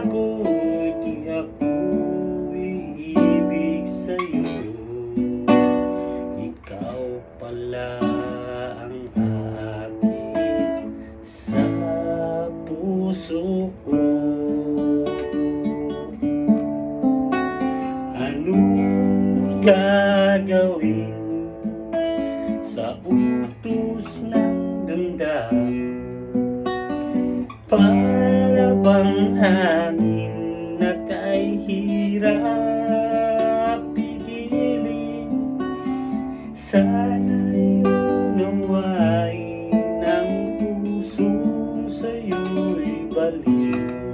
ako'y di ako iibig sa'yo. Ikaw pala ang aakit sa puso ko. Anong gagawin sa utos ng damdamin? Para bang hangin na kay hirap pigilin? Sana'y unawain ng pusong sa'yo'y balik.